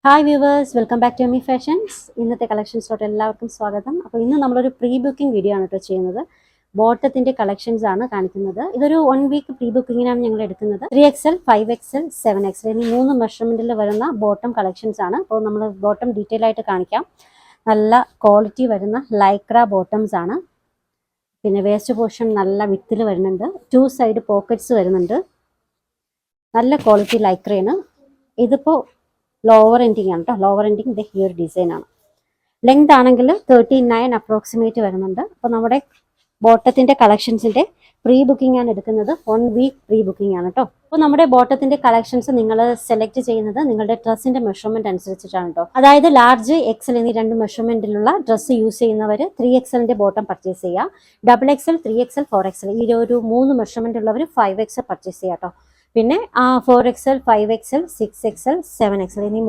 Hi viewers, welcome back to Emi fashions. ഇന്നത്തെ കളക്ഷൻസിലോട്ട് എല്ലാവർക്കും സ്വാഗതം. അപ്പോൾ ഇന്ന് നമ്മളൊരു പ്രീ ബുക്കിംഗ് വീഡിയോ ആണ് കേട്ടോ ചെയ്യുന്നത്. ബോട്ടത്തിൻ്റെ കളക്ഷൻസ് ആണ് കാണിക്കുന്നത്. ഇതൊരു 1 വീക്ക് പ്രീ ബുക്കിങ്ങിനാണ് ഞങ്ങൾ എടുക്കുന്നത്. 3XL, 5XL, 7XL എന്നീ 3 മെഷർമെൻറ്റിൽ വരുന്ന ബോട്ടം കളക്ഷൻസ് ആണ്. അപ്പോൾ നമ്മൾ ബോട്ടം ഡീറ്റെയിൽ ആയിട്ട് കാണിക്കാം. നല്ല ക്വാളിറ്റി വരുന്ന ലൈക്ര ബോട്ടംസ് ആണ്. പിന്നെ വേസ്റ്റ് പോർഷൻ നല്ല വിത്തിൽ വരുന്നുണ്ട്. 2 സൈഡ് പോക്കറ്റ്സ് വരുന്നുണ്ട്. നല്ല ക്വാളിറ്റി ലൈക്രയാണ്. ഇതിപ്പോൾ ലോവർ എൻഡിങ് ആണ് കേട്ടോ. ലോവർ എൻഡിങ് ഇത് ഈ ഒരു ഡിസൈൻ ആണ്. ലെങ്ത് ആണെങ്കിൽ 39 അപ്രോക്സിമേറ്റ് വരുന്നുണ്ട്. അപ്പോൾ നമ്മുടെ ബോട്ടത്തിൻ്റെ കളക്ഷൻസിൻ്റെ പ്രീ ബുക്കിംഗ് ആണ് എടുക്കുന്നത്. 1 വീക്ക് പ്രീ ബുക്കിംഗ് ആണ് കേട്ടോ. അപ്പോൾ നമ്മുടെ ബോട്ടത്തിൻ്റെ കളക്ഷൻസ് നിങ്ങൾ സെലക്ട് ചെയ്യുന്നത് നിങ്ങളുടെ ഡ്രസ്സിൻ്റെ മെഷർമെൻറ്റ് അനുസരിച്ചിട്ടാണ് കേട്ടോ. അതായത് ലാർജ്, എക്സൽ എന്നീ 2 മെഷർമെൻറ്റിലുള്ള ഡ്രസ്സ് യൂസ് ചെയ്യുന്നവർ 3XLൻ്റെ ബോട്ടം പർച്ചേസ് ചെയ്യുക. XXL, 3XL, 4XL ഈ ഒരു 3 മെഷർമെൻറ്റ് ഉള്ളവർ 5XL പർച്ചേസ് ചെയ്യുക കേട്ടോ. പിന്നെ 4XL, 5XL, 6XL, 7XL എന്നീ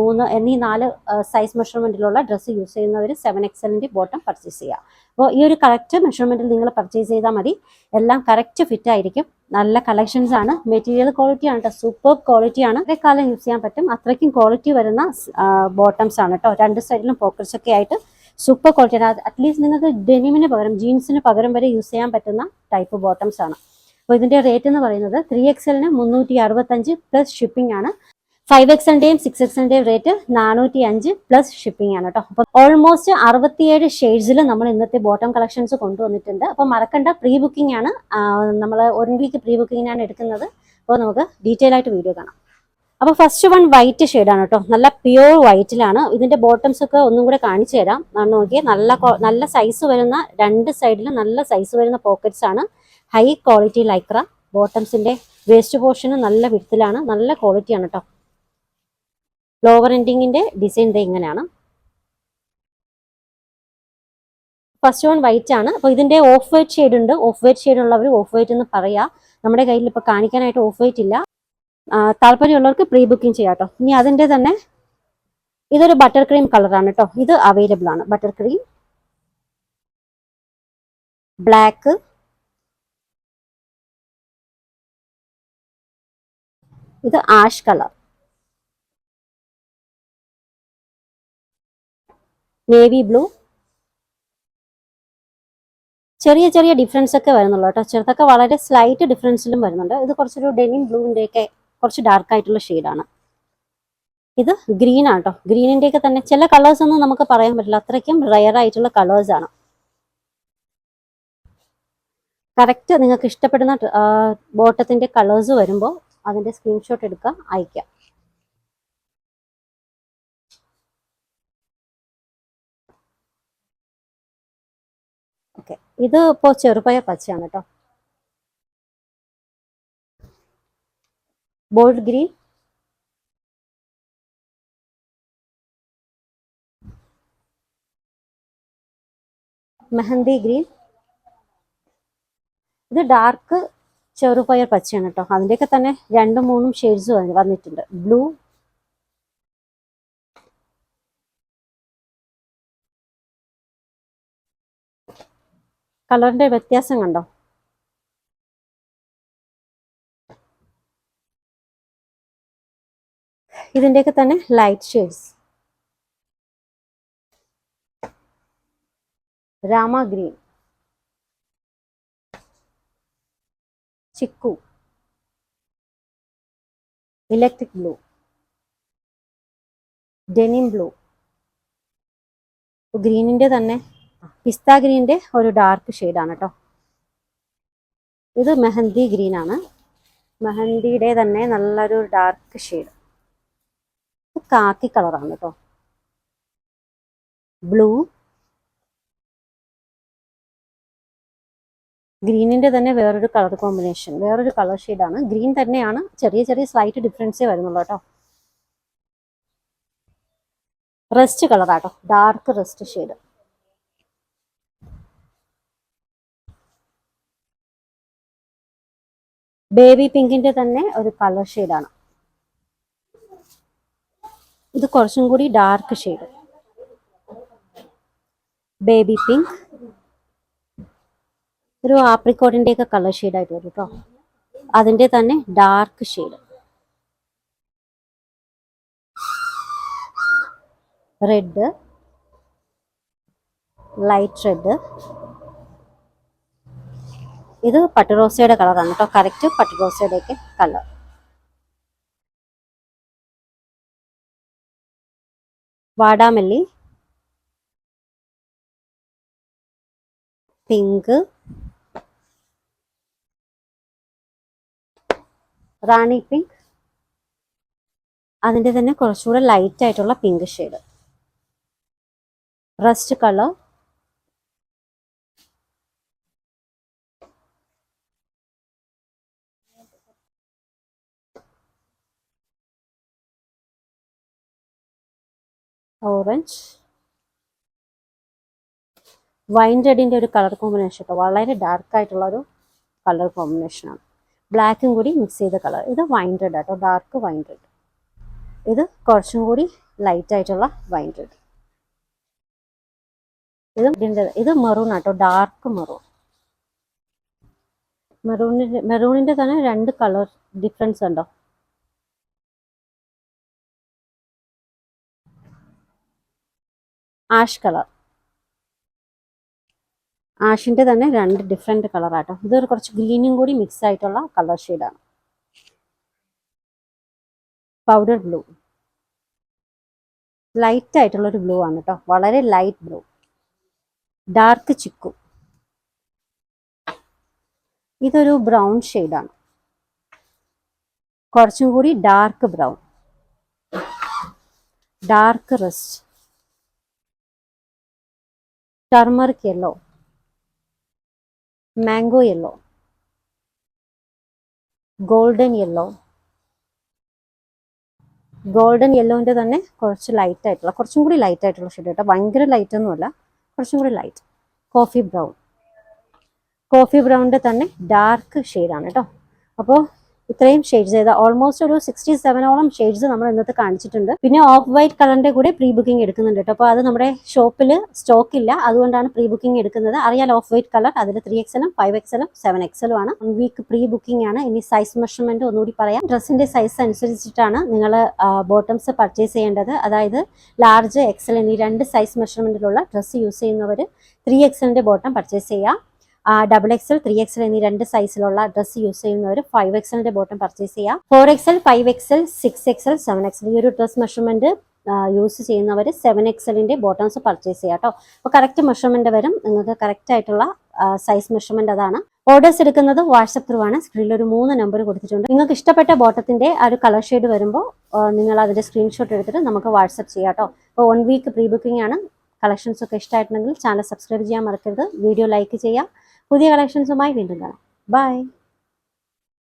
4 സൈസ് മെഷർമെൻറ്റിലുള്ള ഡ്രസ്സ് യൂസ് ചെയ്യുന്നവർ 7XLൻ്റെ ബോട്ടം പർച്ചേസ് ചെയ്യുക. അപ്പോൾ ഈ ഒരു കറക്റ്റ് മെഷർമെൻറ്റിൽ നിങ്ങൾ പർച്ചേസ് ചെയ്താൽ മതി. എല്ലാം കറക്റ്റ് ഫിറ്റ് ആയിരിക്കും. നല്ല കളക്ഷൻസ് ആണ്. മെറ്റീരിയൽ ക്വാളിറ്റി ആണ് കേട്ടോ. സൂപ്പർ ക്വാളിറ്റി ആണ്. കുറേ കാലം യൂസ് ചെയ്യാൻ പറ്റും. അത്രയ്ക്കും ക്വാളിറ്റി വരുന്ന ബോട്ടംസ് ആണ് കേട്ടോ. 2 സൈഡിലും പോക്കറ്റ്സ് ഒക്കെ ആയിട്ട് സൂപ്പർ ക്വാളിറ്റി ആണ്. അറ്റ്ലീസ്റ്റ് നിങ്ങൾക്ക് ഡെനിമിന് പകരം, ജീൻസിന് പകരം വരെ യൂസ് ചെയ്യാൻ പറ്റുന്ന ടൈപ്പ് ബോട്ടംസ് ആണ്. അപ്പോൾ ഇതിൻ്റെ റേറ്റ് എന്ന് പറയുന്നത് 3XLന് 365 പ്ലസ് ഷിപ്പിംഗ് ആണ്. 5XLൻ്റെയും 6XLൻ്റെയും റേറ്റ് 405 പ്ലസ് ഷിപ്പിംഗ് ആണ് കേട്ടോ. അപ്പോൾ ഓൾമോസ്റ്റ് 67 ഷെയ്ഡ്സിൽ നമ്മൾ ഇന്നത്തെ ബോട്ടം കളക്ഷൻസ് കൊണ്ടുവന്നിട്ടുണ്ട്. അപ്പോൾ മറക്കണ്ട, പ്രീ ബുക്കിംഗ് ആണ്. നമ്മൾ 1 വീക്ക് പ്രീ ബുക്കിങ്ങിനാണ് എടുക്കുന്നത്. അപ്പോൾ നമുക്ക് ഡീറ്റെയിൽ ആയിട്ട് വീഡിയോ കാണാം. അപ്പോൾ ഫസ്റ്റ് വൺ വൈറ്റ് ഷെയ്ഡാണ് കേട്ടോ. നല്ല പ്യുവർ വൈറ്റിലാണ്. ഇതിൻ്റെ ബോട്ടംസ് ഒക്കെ ഒന്നും കൂടെ കാണിച്ചു തരാം. നോക്കിയേ, നല്ല സൈസ് വരുന്ന 2 സൈഡിലും നല്ല സൈസ് വരുന്ന പോക്കറ്റ്സ് ആണ്. High quality Lycra. ബോട്ടംസിന്റെ വേസ്റ്റ് പോർഷന് നല്ല വിടത്തിലാണ്. നല്ല ക്വാളിറ്റിയാണ് കേട്ടോ. ലോവർ എൻഡിങ്ങിന്റെ ഡിസൈൻ ഇങ്ങനെയാണ്. ഫസ്റ്റ് വൺ വൈറ്റ് ആണ്. അപ്പോൾ ഇതിന്റെ ഓഫ് വൈറ്റ് ഷെയ്ഡ് ഉണ്ട്. ഓഫ് വൈറ്റ് ഷെയ്ഡ് ഉള്ളവർ ഓഫ് വൈറ്റ് എന്ന് പറയാ. നമ്മുടെ കയ്യിൽ ഇപ്പോൾ കാണിക്കാനായിട്ട് ഓഫ് വൈറ്റ് ഇല്ല. താല്പര്യമുള്ളവർക്ക് പ്രീ ബുക്കിംഗ് ചെയ്യാം കേട്ടോ. ഇനി അതിന്റെ തന്നെ ഇതൊരു ബട്ടർ ക്രീം കളറാണ് കേട്ടോ. ഇത് അവൈലബിൾ ആണ്. ബട്ടർ ക്രീം, ബ്ലാക്ക്, ഇത് ആഷ് കളർ, നേവി ബ്ലൂ. ചെറിയ ചെറിയ ഡിഫറൻസ് ഒക്കെ വരുന്നുള്ളൂ കേട്ടോ. ചെറുതൊക്കെ വളരെ സ്ലൈറ്റ് ഡിഫറൻസിലും വരുന്നുണ്ട്. ഇത് കുറച്ചൊരു ഡെനിം ബ്ലൂവിൻ്റെ ഒക്കെ കുറച്ച് ഡാർക്ക് ആയിട്ടുള്ള ഷെയ്ഡാണ്. ഇത് ഗ്രീൻ ആണ് കേട്ടോ. ഗ്രീനിൻ്റെ ഒക്കെ തന്നെ ചില കളേഴ്സ് ഒന്നും നമുക്ക് പറയാൻ പറ്റില്ല. അത്രയ്ക്കും റയർ ആയിട്ടുള്ള കളേഴ്സ് ആണ്. കറക്റ്റ് നിങ്ങൾക്ക് ഇഷ്ടപ്പെടുന്ന ബോട്ടത്തിൻ്റെ കളേഴ്സ് വരുമ്പോൾ അതിൻ്റെ സ്ക്രീൻഷോട്ട് എടുക്കുക, അയക്കുക. ഓക്കെ, ഇത് ഇപ്പോൾ ചെറുപയർ പച്ചയാണ് കേട്ടോ. ബോൾഡ് ഗ്രീൻ, മെഹന്തി ഗ്രീൻ, ഇത് ഡാർക്ക് ചെറുപയർ പച്ചയാണ് കേട്ടോ. അതിൻ്റെയൊക്കെ തന്നെ 2-3 ഷെയ്ഡ്സ് വന്നിട്ടുണ്ട്. ബ്ലൂ, കളറിന്റെ വ്യത്യാസം കണ്ടോ. ഇതിൻ്റെയൊക്കെ തന്നെ light shades. Rama green, chikoo, electric blue, denim blue. ഗ്രീനിന്റെ തന്നെ പിസ്ത ഗ്രീനിന്റെ ഒരു ഡാർക്ക് ഷെയ്ഡാണ് കേട്ടോ. ഇത് മെഹന്തി ഗ്രീൻ ആണ്. മെഹന്തിയുടെ തന്നെ നല്ലൊരു ഡാർക്ക് ഷെയ്ഡ്. കാക്കി കളറാണ് കേട്ടോ. ബ്ലൂ, ഗ്രീനിന്റെ തന്നെ വേറൊരു കളർ കോമ്പിനേഷൻ, വേറൊരു കളർ ഷെയ്ഡാണ്. ഗ്രീൻ തന്നെയാണ്, ചെറിയ ചെറിയ സ്ലൈറ്റ് ഡിഫറൻസേ വരുന്നുള്ളൂ കേട്ടോ. റസ്റ്റ് കളറാട്ടോ, ഡാർക്ക് റസ്റ്റ് ഷെയ്ഡ്. ബേബി പിങ്കിന്റെ തന്നെ ഒരു കളർ ഷെയ്ഡാണ്. ഇത് കുറച്ചും കൂടി ഡാർക്ക് ഷെയ്ഡ്. ബേബി പിങ്ക്, ഒരു ആപ്രിക്കോട്ടിന്റെ ഒക്കെ കളർ ഷെയ്ഡായിട്ട് വരും കേട്ടോ. അതിൻ്റെ തന്നെ dark shade. Red, light red. ഇത് പട്ടുറോസയുടെ കളറാണ് കേട്ടോ, കറക്റ്റ് പട്ടുറോസയുടെയൊക്കെ കളർ. വാടാമല്ലി, പിങ്ക്, റാണി പിങ്ക്, അതിൻ്റെ തന്നെ കുറച്ചുകൂടെ ലൈറ്റ് ആയിട്ടുള്ള pink shade, rust colour, orange, wine റെഡിൻ്റെ ഒരു കളർ കോമ്പിനേഷൻ കേട്ടോ, വളരെ ഡാർക്ക് ആയിട്ടുള്ള ഒരു കളർ കോമ്പിനേഷനാണ്. ബ്ലാക്കും കൂടി മിക്സ് ചെയ്ത കളർ. ഇത് വൈൻ റെഡ് ആട്ടോ, ഡാർക്ക് വൈൻ റെഡ്. ഇത് കുറച്ചും കൂടി ലൈറ്റ് ആയിട്ടുള്ള വൈൻ റെഡ്. ഇത് മെറൂൺ ആട്ടോ, ഡാർക്ക് മെറൂൺ. മെറൂണിന്റെ തന്നെ രണ്ട് കളർ ഡിഫറൻസ് ഉണ്ടോ. ആഷ് കളർ, ആഷിന്റെ തന്നെ രണ്ട് ഡിഫറെന്റ് കളർ ആട്ടോ. ഇതൊരു കുറച്ച് ഗ്രീനും കൂടി മിക്സ് ആയിട്ടുള്ള കളർ ഷെയ്ഡാണ്. പൗഡർ ബ്ലൂ, ലൈറ്റ് ആയിട്ടുള്ള ഒരു ബ്ലൂ ആണ് കേട്ടോ, വളരെ ലൈറ്റ് ബ്ലൂ. ഡാർക്ക് ചിക്കു, ഇതൊരു ബ്രൗൺ ഷെയ്ഡാണ്, കുറച്ചും കൂടി dark brown. Dark rust, turmeric yellow, mango yellow, golden yellow. Golden യെല്ലോന്റെ തന്നെ കുറച്ച് ലൈറ്റ് ആയിട്ടുള്ള, കുറച്ചും കൂടി ലൈറ്റ് ആയിട്ടുള്ള ഷെയ്ഡ് കേട്ടോ, ഭയങ്കര ലൈറ്റ് ഒന്നുമല്ല, കുറച്ചും കൂടി ലൈറ്റ്. കോഫി ബ്രൗൺ, കോഫി ബ്രൗണിന്റെ തന്നെ ഡാർക്ക് ഷെയ്ഡാണ് കേട്ടോ. അപ്പോൾ ഇത്രയും ഷെയ്ഡ്സ് ചെയ്ത ഓൾമോസ്റ്റ് ഒരു 67ഓളം ഷെയ്ഡ്സ് നമ്മൾ ഇന്നത്തെ കാണിച്ചിട്ടുണ്ട്. പിന്നെ ഓഫ് വൈറ്റ് കളറിന്റെ കൂടെ പ്രീ ബുക്കിംഗ് എടുക്കുന്നുണ്ട് കേട്ടോ. അപ്പോൾ അത് നമ്മുടെ ഷോപ്പിൽ സ്റ്റോക്ക് ഇല്ല, അതുകൊണ്ടാണ് പ്രീ ബുക്കിംഗ് എടുക്കുന്നത്. അറിയാൽ ഓഫ് വൈറ്റ് കളർ, അതിൽ 3XL, 5XL, 7XL ആണ്. 1 വീക്ക് പ്രീ ബുക്കിംഗ് ആണ്. ഇനി സൈസ് മെഷർമെന്റ് ഒന്നുകൂടി പറയാം. ഡ്രസ്സിന്റെ സൈസ് അനുസരിച്ചിട്ടാണ് നിങ്ങൾ ബോട്ടംസ് പർച്ചേസ് ചെയ്യേണ്ടത്. അതായത് ലാർജ്, XL എന്നീ 2 സൈസ് മെഷർമെന്റിലുള്ള ഡ്രസ്സ് യൂസ് ചെയ്യുന്നവർ 3XLന്റെ ബോട്ടം പർച്ചേസ് ചെയ്യുക. XXL, 3XL എന്നീ 2 സൈസിലുള്ള ഡ്രസ്സ് യൂസ് ചെയ്യുന്നവർ 5XLന്റെ ബോട്ടം പർച്ചേസ് ചെയ്യുക. 4XL, 5XL, 6XL, 7XL ഈ ഒരു ഡ്രസ് മെഷർമെന്റ് യൂസ് ചെയ്യുന്നവർ 7XLന്റെ ബോട്ടംസ് പർച്ചേസ് ചെയ്യുക കേട്ടോ. അപ്പോൾ കറക്റ്റ് മെഷർമെന്റ് വരും, നിങ്ങൾക്ക് കറക്റ്റ് ആയിട്ടുള്ള സൈസ് മെഷർമെന്റ് അതാണ്. ഓർഡേഴ്സ് എടുക്കുന്നത് വാട്സപ്പ് ത്രൂ ആണ്. സ്ക്രീനിൽ ഒരു 3 നമ്പർ കൊടുത്തിട്ടുണ്ട്. നിങ്ങൾക്ക് ഇഷ്ടപ്പെട്ട ബോട്ടത്തിന്റെ ആ ഒരു കളർ ഷെയ്ഡ് വരുമ്പോൾ നിങ്ങൾ അതിന്റെ സ്ക്രീൻഷോട്ട് എടുത്തിട്ട് നമുക്ക് വാട്സപ്പ് ചെയ്യാം കേട്ടോ. അപ്പോൾ 1 വീക്ക് പ്രീ ബുക്കിംഗ് ആണ്. കളക്ഷൻസ് ഒക്കെ ഇഷ്ടമായിട്ടുണ്ടെങ്കിൽ ചാനൽ സബ്സ്ക്രൈബ് ചെയ്യാൻ മറക്കരുത്. വീഡിയോ ലൈക്ക് ചെയ്യുക. പുതിയ കളക്ഷൻസുമായി വീണ്ടും കാണാം. ബൈ.